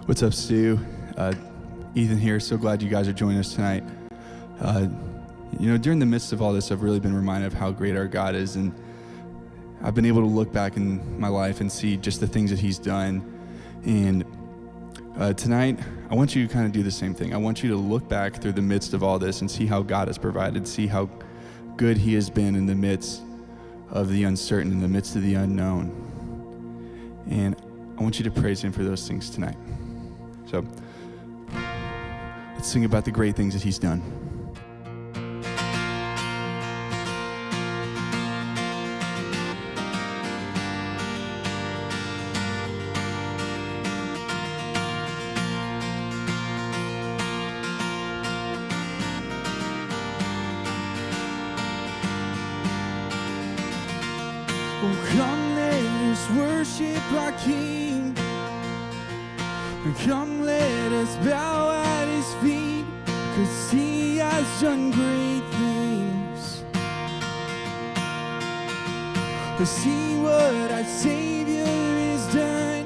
What's up, Stu? Ethan here. So glad you guys are joining us tonight. During the midst of all this, I've really been reminded of how great our God is, and I've been able to look back in my life and see just the things that He's done. And tonight, I want you to kind of do the same thing. I want you to look back through the midst of all this and see how God has provided, see how good He has been in the midst of the uncertain, in the midst of the unknown. And I want you to praise Him for those things tonight. So let's sing about the great things that He's done. Oh, come, let us worship our King. Come, let us bow at His feet, 'cause He has done great things. See what our Savior has done.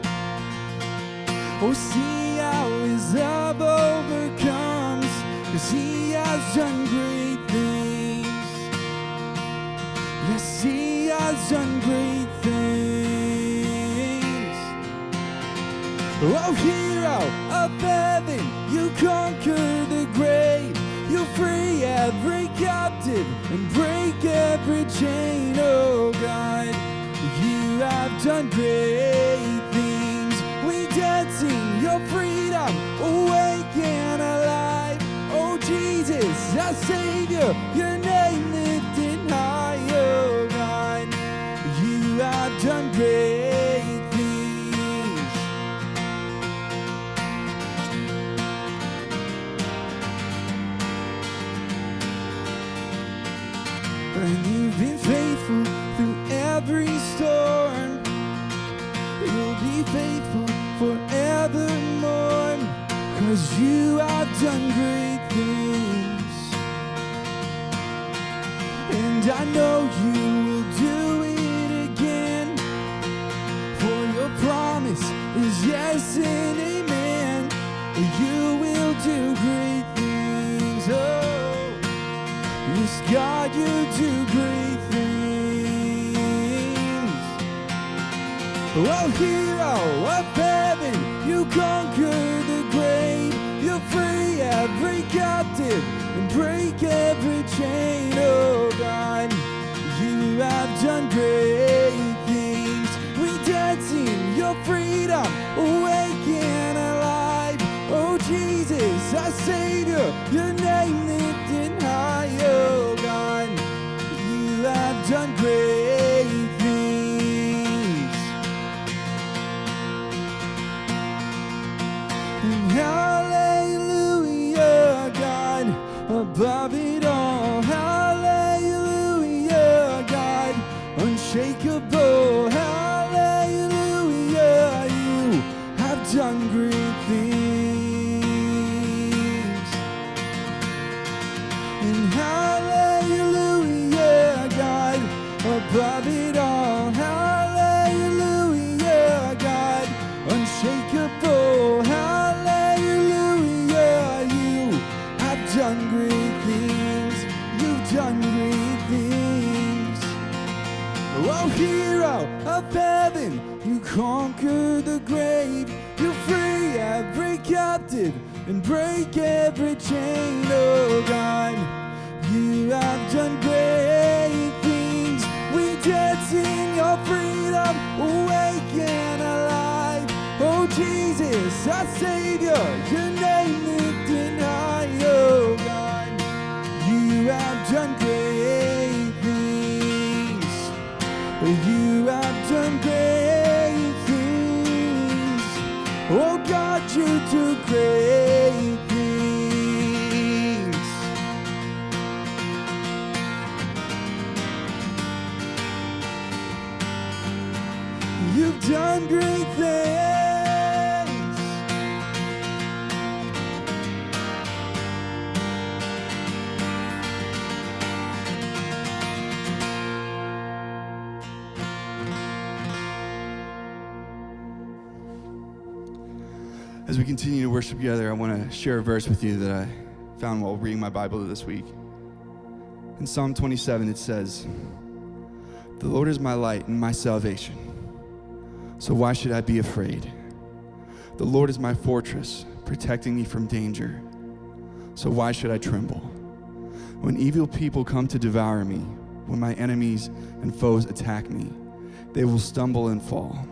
Oh, see how His love overcomes, 'cause He has done great things. Yes, He has done great things. Oh, hero of heaven, you conquer the grave. You free every captive and break every chain. Oh God, you have done great things. We dance in your freedom, awake and alive. Oh Jesus, our Savior, your name lifted high. Oh God, you have done great things. And you've been faithful through every storm. You'll be faithful forevermore, 'cause you have done great things. And I know you will do it again, for your promise is yes and amen. You will do great things. Oh, yes, God, you do great things. Oh, hero of heaven, you conquer the grave. You free every captive and break every chain. Oh God, you have done great things. We dance in your freedom, awake and alive. Oh Jesus, our Savior, your name lifted high. Oh God, you have done great things. And hallelujah, God, above it all. Hallelujah, God, unshakable. Hallelujah, you have done great things. And hallelujah, God, above it all. Hallelujah, God, unshakable. Hallelujah, you have done great things. You've done great things. Oh, hero of heaven, you conquer the grave. You free every captive and break every chain. Oh God, you have done great things. We dance in your freedom, awake and alive. Oh Jesus, our Savior, your name lifted high. Oh God, you have done great things. You have done great things. Oh God, you do great things. You've done great things. As we continue to worship together, I want to share a verse with you that I found while reading my Bible this week. In Psalm 27, it says, "The Lord is my light and my salvation, so why should I be afraid? The Lord is my fortress, protecting me from danger, so why should I tremble? When evil people come to devour me, when my enemies and foes attack me, they will stumble and fall.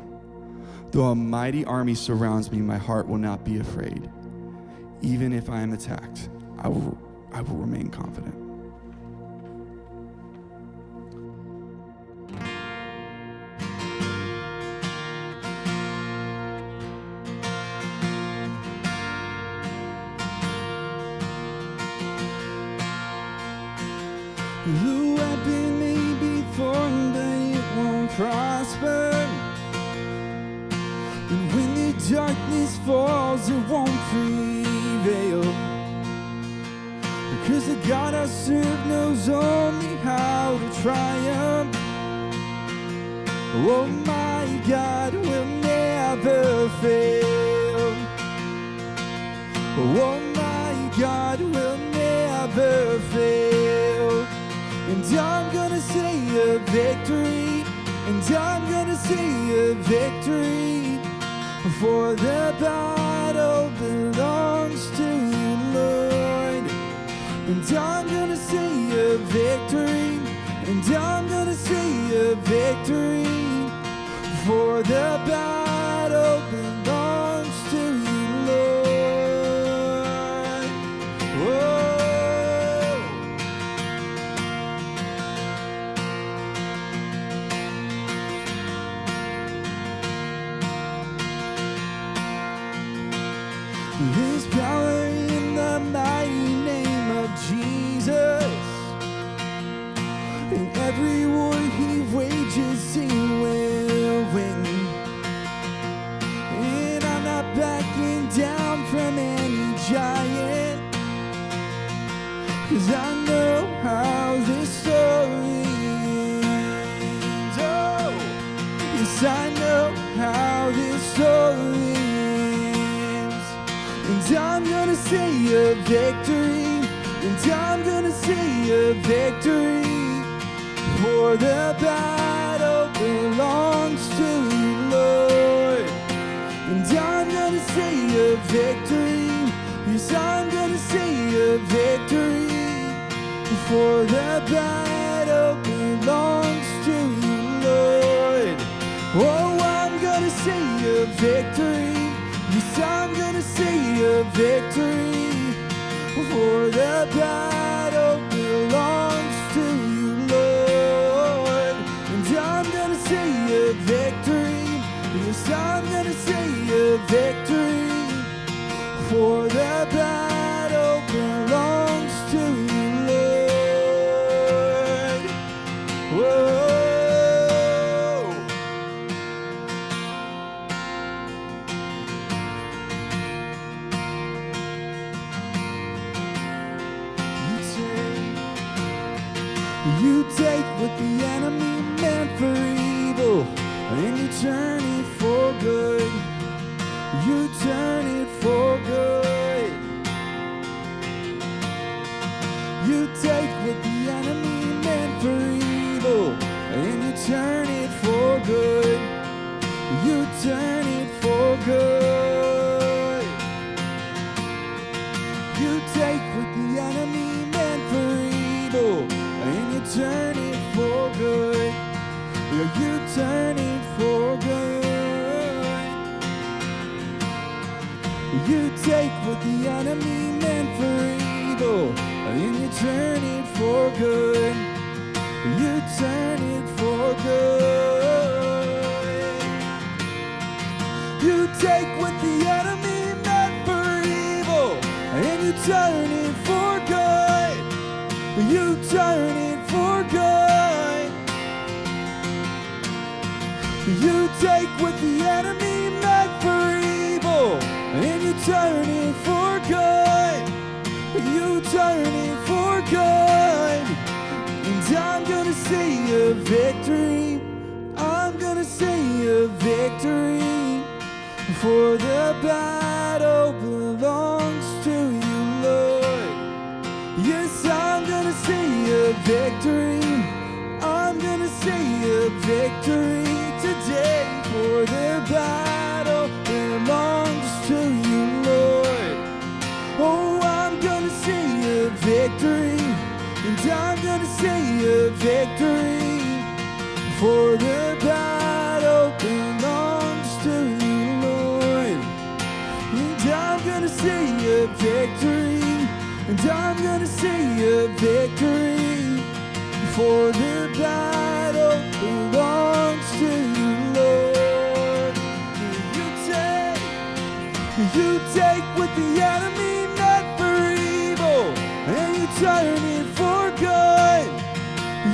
Though a mighty army surrounds me, my heart will not be afraid. Even if I am attacked, I will remain confident." The weapon may be formed, but it won't prosper. And when the darkness falls, it won't prevail. Because the God I serve knows only how to triumph. Oh, my God will never fail. Oh, my God will never fail. And I'm gonna say a victory, and I'm gonna say a victory, for the battle belongs to you, Lord. And I'm gonna say a victory, and I'm gonna say a victory, for the battle belongs to you, Lord. Whoa. There's power in the mighty name of Jesus. In every war he wages, he will win. And I'm not backing down from any giant, 'cause I know how this story ends. Oh, yes, I know how this story ends. And I'm gonna say a victory, and I'm gonna say a victory, for the battle belongs to you, Lord. And I'm gonna say a victory, yes, I'm gonna say a victory, for the battle belongs to you, Lord. Oh, I'm gonna say a victory, yes, I'm gonna say a victory, for the battle belongs to you, Lord. And I'm gonna say a victory, yes, I'm gonna say a victory, for the battle belongs to you, Lord. Whoa. You take what the enemy meant for evil, and you turn it for good. You turn it for good. You take what the enemy meant for evil, and you turn it for good. You turn it for good. You take what the enemy meant for evil, and you turn it for good. Yeah, you turn it for good. You take what the enemy meant for evil, and you turn it for good. You turn it for good. You take what the enemy meant for evil, and you turn it for good. You turn it for good. You take what the enemy meant for evil, and you turn it for good. You turn it for good. And I'm gonna say a victory. I'm gonna say a victory, for the battle belongs to you, Lord. Yes, I'm gonna see a victory. I'm gonna see a victory today, for the battle belongs to you, Lord. Oh, I'm gonna see a victory, and I'm gonna see a victory, for the battle belongs to you, Lord. And I'm gonna see a victory, and I'm gonna see a victory, for the battle belongs to you, Lord. You take what the enemy meant for evil, and you turn it for good.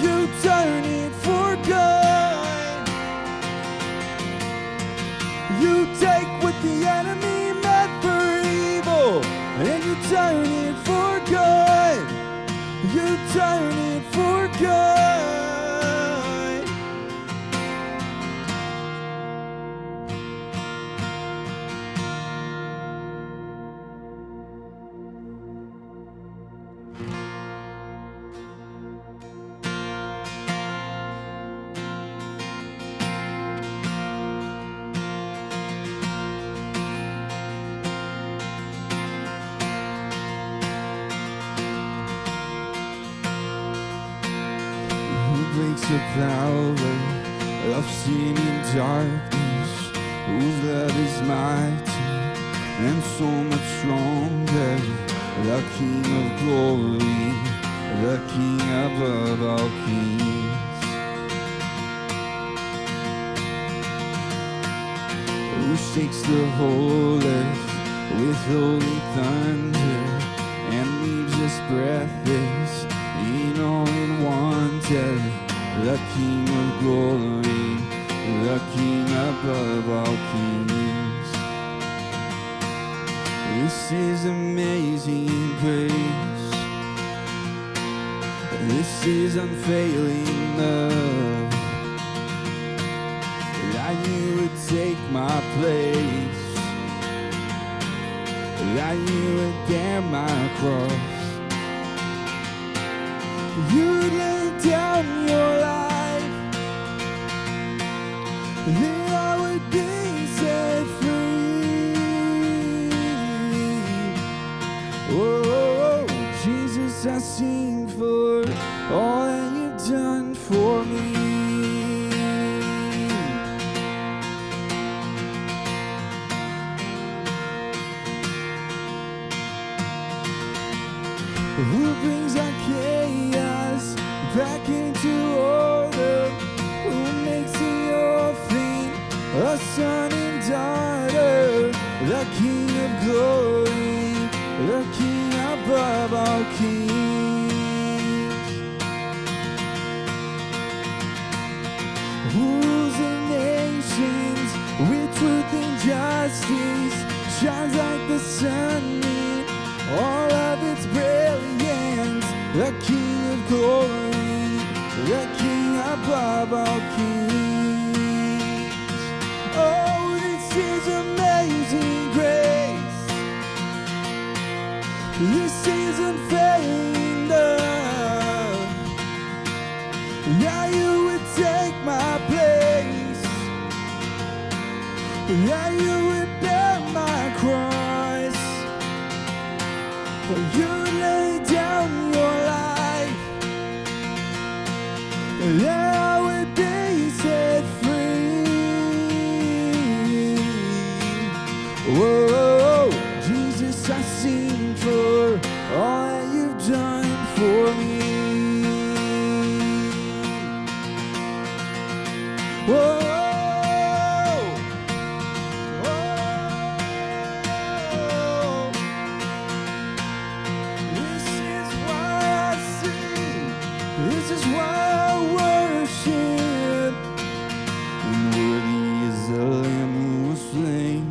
You turn it for good. You take what the enemy meant for evil, and you turn it for good. You turn it for good. Breaks the power of sin and darkness, whose love is mighty and so much stronger. The King of glory, the King above all kings, who shakes the whole earth with holy thunder and leaves us breathless in awe and wonder. The King of glory, the King above all kings. This is amazing grace. This is unfailing love. That you would take my place, that you would bear my cross. You laid down your life, then I would be set free. Oh, Jesus, I sing for all that you've done for me. Who brings our chaos back into order? Who makes the orphan a son and daughter? The King of glory, the King above all kings, who rules the nations with truth and justice, shines like the sun in all of its brilliance. The King of glory, the King above all kings. Oh, this is amazing grace. This is unfailing love. That you would take my place, that you would bear my cross. You lay down your life, that I would be set free. Whoa, Jesus, I sing for all that you've done for me. Whoa. This is why I worship. And worthy is the Lamb who was slain.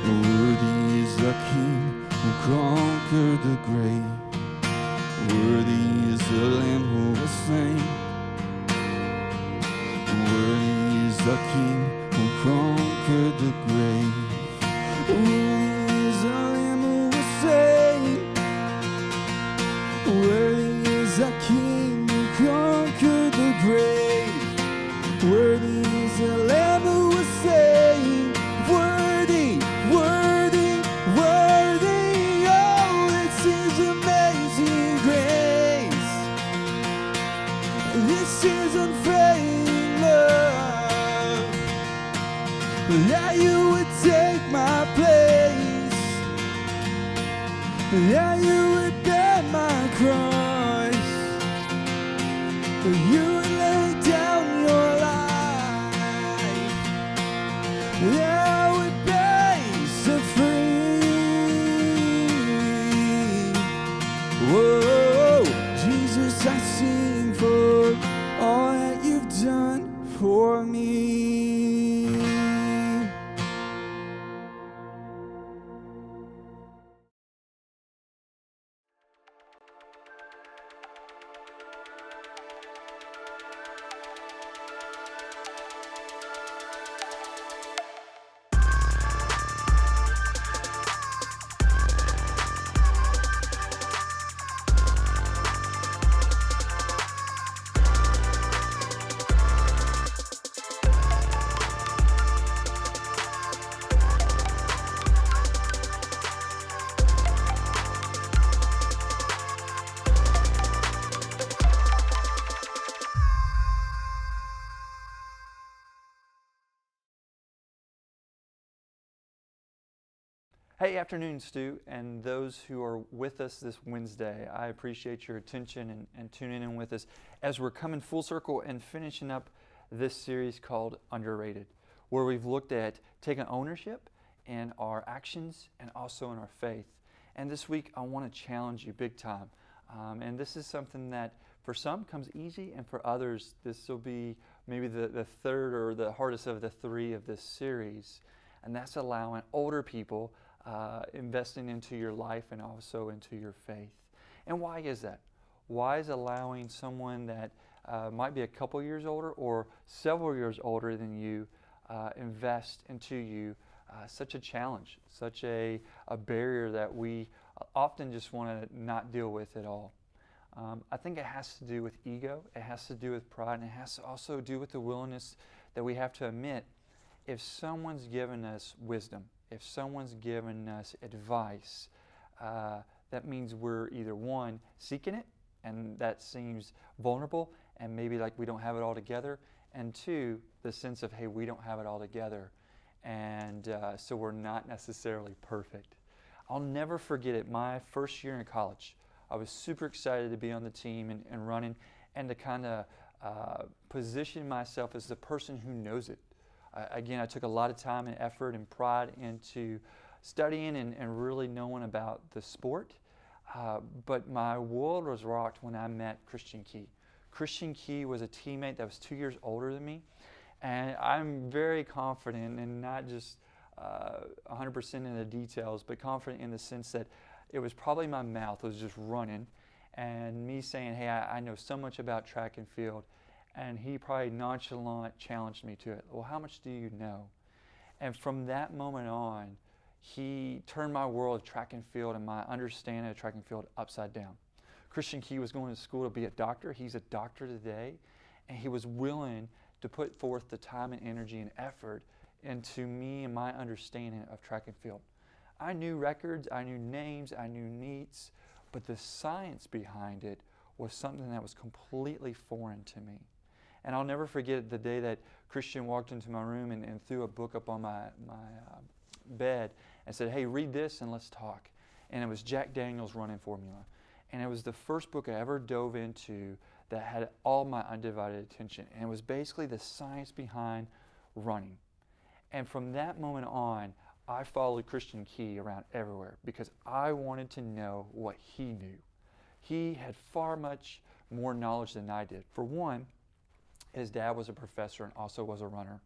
Worthy is the King who conquered the grave. Worthy is the Lamb who was slain. Worthy is the King who conquered conquered the grave. Worthy is the Lamb who was slain. Worthy is the King who conquered the grave. Worthy is the Lamb who was slain. Worthy, worthy, worthy. Oh, this is amazing grace. This is unfailing love. That you would take my place. That you would bear my cross. You would lay down your life. That I would be set free. Whoa, Jesus, I sing for all that you've done for me. Hey, afternoon, Stu, and those who are with us this Wednesday. I appreciate your attention and tuning in with us as we're coming full circle and finishing up this series called Underrated, where we've looked at taking ownership in our actions and also in our faith. And this week, I want to challenge you big time. And this is something that for some comes easy, and for others, this will be maybe the third or the hardest of the three of this series. And that's allowing older people investing into your life and also into your faith. And why is that? Why is allowing someone that might be a couple years older or several years older than you invest into you such a challenge, such a barrier that we often just want to not deal with at all? I think it has to do with ego, it has to do with pride, and it has to also do with the willingness that we have to admit if someone's given us wisdom, if someone's given us advice, that means we're either one, seeking it, and that seems vulnerable, and maybe like we don't have it all together, and two, the sense of, hey, we don't have it all together, and so we're not necessarily perfect. I'll never forget it, my first year in college. I was super excited to be on the team and running, and to kind of position myself as the person who knows it. Again, I took a lot of time and effort and pride into studying and really knowing about the sport. But my world was rocked when I met Christian Key. Christian Key was a teammate that was 2 years older than me. And I'm very confident, and not just 100% in the details, but confident in the sense that it was probably my mouth was just running, and me saying, hey, I know so much about track and field. And he probably nonchalant challenged me to it. Well, how much do you know? And from that moment on, he turned my world of track and field and my understanding of track and field upside down. Christian Key was going to school to be a doctor. He's a doctor today. And he was willing to put forth the time and energy and effort into me and my understanding of track and field. I knew records, I knew names, I knew meets, but the science behind it was something that was completely foreign to me. And I'll never forget the day that Christian walked into my room and threw a book up on my bed and said, hey, read this and let's talk. And it was Jack Daniel's Running Formula. And it was the first book I ever dove into that had all my undivided attention. And it was basically the science behind running. And from that moment on, I followed Christian Key around everywhere because I wanted to know what he knew. He had far much more knowledge than I did. For one, his dad was a professor and also was a runner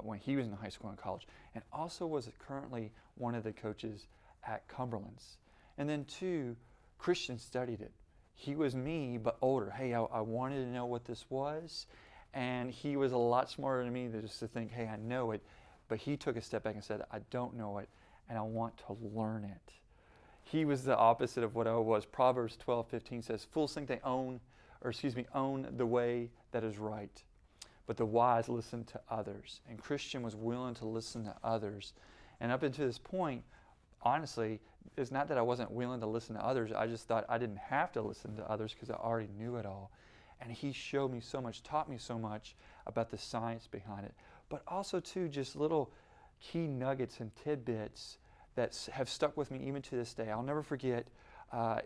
when he was in high school and college, and also was currently one of the coaches at Cumberland's. And then two, Christian studied it. He was me, but older. Hey, I wanted to know what this was, and he was a lot smarter than me than just to think, hey, I know it, But he took a step back and said, I don't know it, and I want to learn it. He was the opposite of what I was. Proverbs 12:15 says, fools think they own the way that is right, but the wise listen to others. And Christian was willing to listen to others. And up until this point, honestly, it's not that I wasn't willing to listen to others. I just thought I didn't have to listen to others because I already knew it all. And he showed me so much, taught me so much about the science behind it. But also, too, just little key nuggets and tidbits that have stuck with me even to this day. I'll never forget,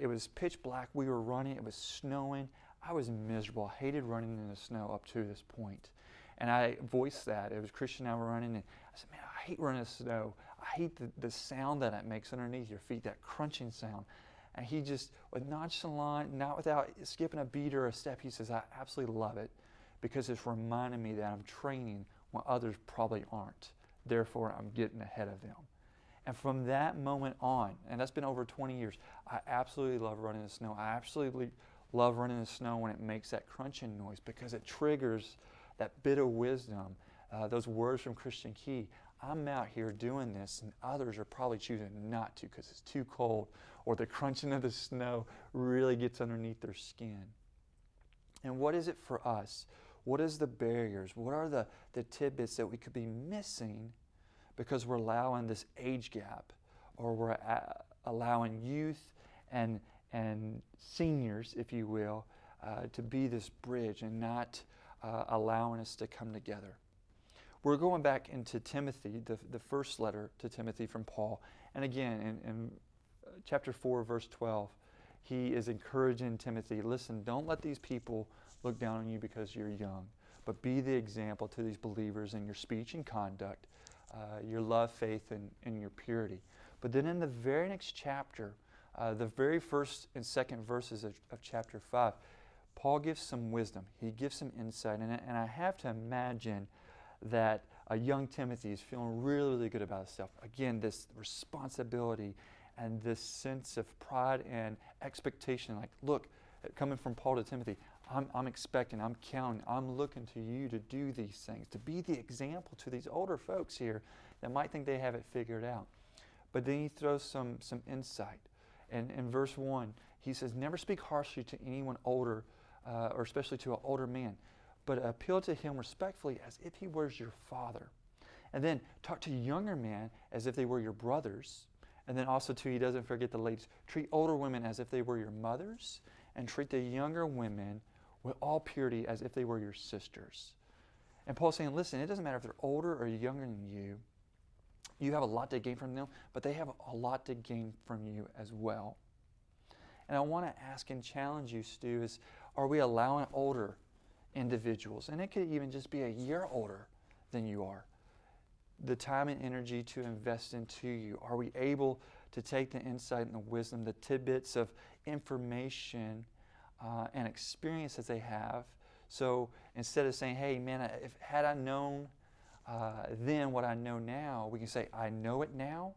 it was pitch black. We were running. It was snowing. I was miserable. I hated running in the snow up to this point. And I voiced that. It was Christian and I were running, and I said, man, I hate running in the snow. I hate the sound that it makes underneath your feet, that crunching sound. And he just, with nonchalant, not without skipping a beat or a step, he says, I absolutely love it because it's reminding me that I'm training when others probably aren't. Therefore, I'm getting ahead of them. And from that moment on, and that's been over 20 years, I absolutely love running in the snow. I absolutely love running in the snow when it makes that crunching noise because it triggers that bit of wisdom, those words from Christian Key. I'm out here doing this, and others are probably choosing not to because it's too cold, or the crunching of the snow really gets underneath their skin. And what is it for us? What is the barriers? What are the tidbits that we could be missing because we're allowing this age gap, or we're allowing youth and seniors, if you will, to be this bridge and not allowing us to come together? We're going back into Timothy, the first letter to Timothy from Paul. And again, in chapter 4, verse 12, he is encouraging Timothy, listen, don't let these people look down on you because you're young, but be the example to these believers in your speech and conduct, your love, faith, and your purity. But then in the very next chapter, the very first and second verses of chapter 5, Paul gives some wisdom. He gives some insight. And I have to imagine that a young Timothy is feeling really, really good about himself. Again, this responsibility and this sense of pride and expectation. Like, look, coming from Paul to Timothy, I'm expecting, I'm counting, I'm looking to you to do these things, to be the example to these older folks here that might think they have it figured out. But then he throws some insight. And in verse 1, he says, never speak harshly to anyone older, or especially to an older man, but appeal to him respectfully as if he was your father. And then talk to younger men as if they were your brothers. And then also, too, he doesn't forget the ladies. Treat older women as if they were your mothers, and treat the younger women with all purity as if they were your sisters. And Paul's saying, listen, it doesn't matter if they're older or younger than you. You have a lot to gain from them, but they have a lot to gain from you as well. And I want to ask and challenge you, Stu, is are we allowing older individuals, and it could even just be a year older than you are, the time and energy to invest into you? Are we able to take the insight and the wisdom, the tidbits of information and experience that they have? So instead of saying, hey, man, had I known then what I know now, we can say, I know it now,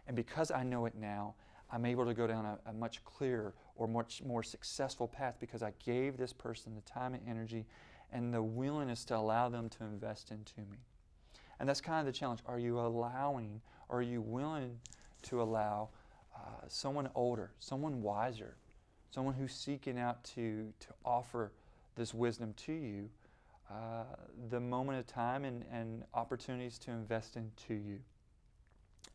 and because I know it now, I'm able to go down a much clearer or much more successful path because I gave this person the time and energy and the willingness to allow them to invest into me. And that's kind of the challenge. Are you allowing, or are you willing to allow someone older, someone wiser, someone who's seeking out to offer this wisdom to you, the moment of time and opportunities to invest into you?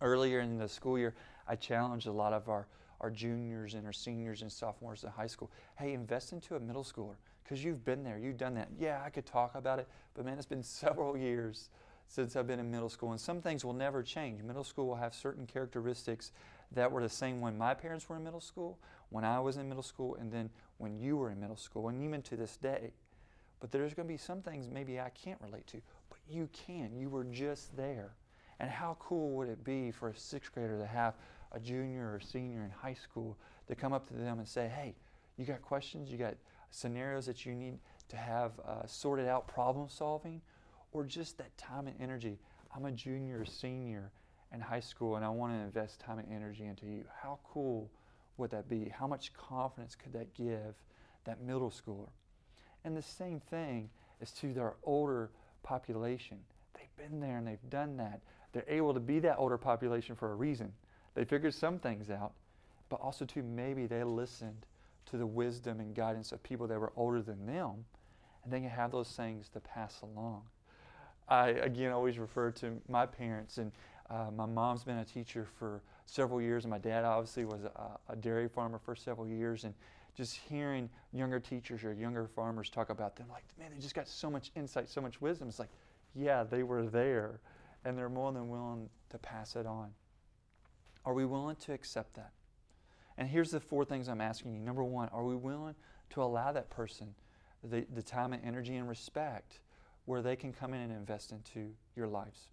Earlier in the school year, I challenged a lot of our juniors and our seniors and sophomores in high school. Hey, invest into a middle schooler because you've been there, you've done that. Yeah, I could talk about it, but man, it's been several years since I've been in middle school, and some things will never change. Middle school will have certain characteristics that were the same when my parents were in middle school, when I was in middle school, and then when you were in middle school, and even to this day. But there's going to be some things maybe I can't relate to, but you can. You were just there. And how cool would it be for a sixth grader to have a junior or senior in high school to come up to them and say, hey, you got questions, you got scenarios that you need to have sorted out, problem solving, or just that time and energy. I'm a junior or senior in high school and I want to invest time and energy into you. How cool would that be? How much confidence could that give that middle schooler? And the same thing is to their older population. they've been there and they've done that. They're able to be that older population for a reason. They figured some things out, but also too maybe they listened to the wisdom and guidance of people that were older than them, and they can have those things to pass along. I, again, always refer to my parents, and my mom's been a teacher for several years, and my dad obviously was a dairy farmer for several years, and just hearing younger teachers or younger farmers talk about them, like, man, they just got so much insight, so much wisdom. It's like, yeah, they were there, and they're more than willing to pass it on. Are we willing to accept that? And here's the 4 things I'm asking you. Number 1, are we willing to allow that person the time and energy and respect where they can come in and invest into your lives?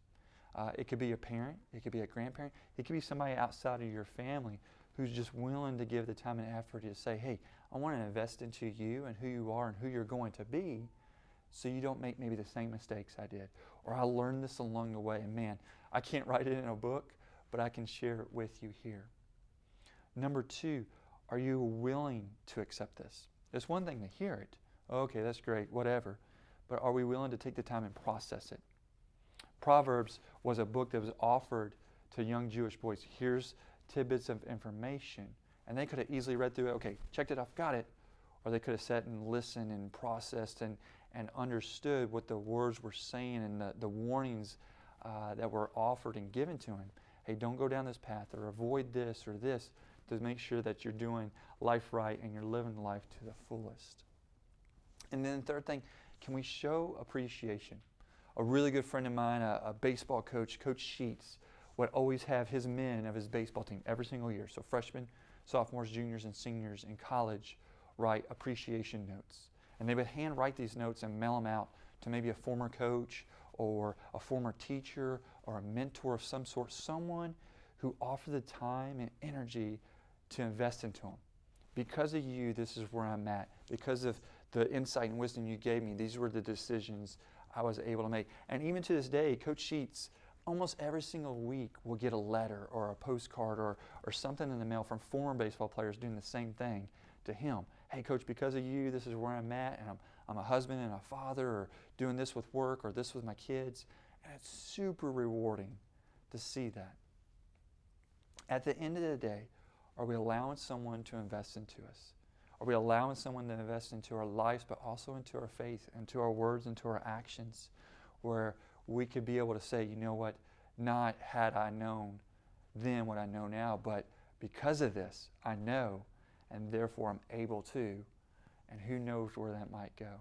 It could be a parent, it could be a grandparent, it could be somebody outside of your family who's just willing to give the time and effort to say, hey, I want to invest into you and who you are and who you're going to be so you don't make maybe the same mistakes I did. Or I learned this along the way, and man, I can't write it in a book, but I can share it with you here. Number 2, are you willing to accept this? It's one thing to hear it. Okay, that's great, whatever. But are we willing to take the time and process it? Proverbs was a book that was offered to young Jewish boys. Here's tidbits of information. And they could have easily read through it, okay, checked it off, got it. Or they could have sat and listened and processed and understood what the words were saying and the warnings that were offered and given to him. Hey, don't go down this path or avoid this or this, to make sure that you're doing life right and you're living life to the fullest. And then the 3rd thing, can we show appreciation? A really good friend of mine, a baseball coach, Coach Sheets, would always have his men of his baseball team every single year. So freshmen, sophomores, juniors, and seniors in college write appreciation notes. And they would hand write these notes and mail them out to maybe a former coach or a former teacher or a mentor of some sort, someone who offered the time and energy to invest into them. Because of you, this is where I'm at. Because of the insight and wisdom you gave me, these were the decisions I was able to make. And even to this day, Coach Sheets, almost every single week, will get a letter or a postcard or something in the mail from former baseball players doing the same thing to him. Hey, Coach, because of you, this is where I'm at, and I'm a husband and a father, or doing this with work, or this with my kids. And it's super rewarding to see that. At the end of the day, are we allowing someone to invest into us? Are we allowing someone to invest into our lives, but also into our faith, into our words, into our actions, where we could be able to say, you know what, not had I known then what I know now, but because of this, I know, and therefore I'm able to, and who knows where that might go.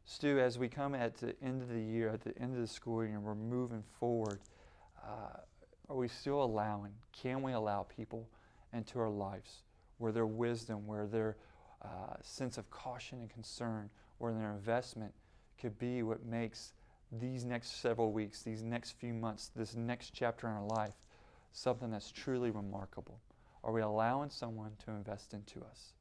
Stu, as we come at the end of the year, at the end of the school year, and we're moving forward, are we still allowing, can we allow people into our lives where their wisdom, where their sense of caution and concern, where their investment could be what makes these next several weeks, these next few months, this next chapter in our life, something that's truly remarkable? Are we allowing someone to invest into us?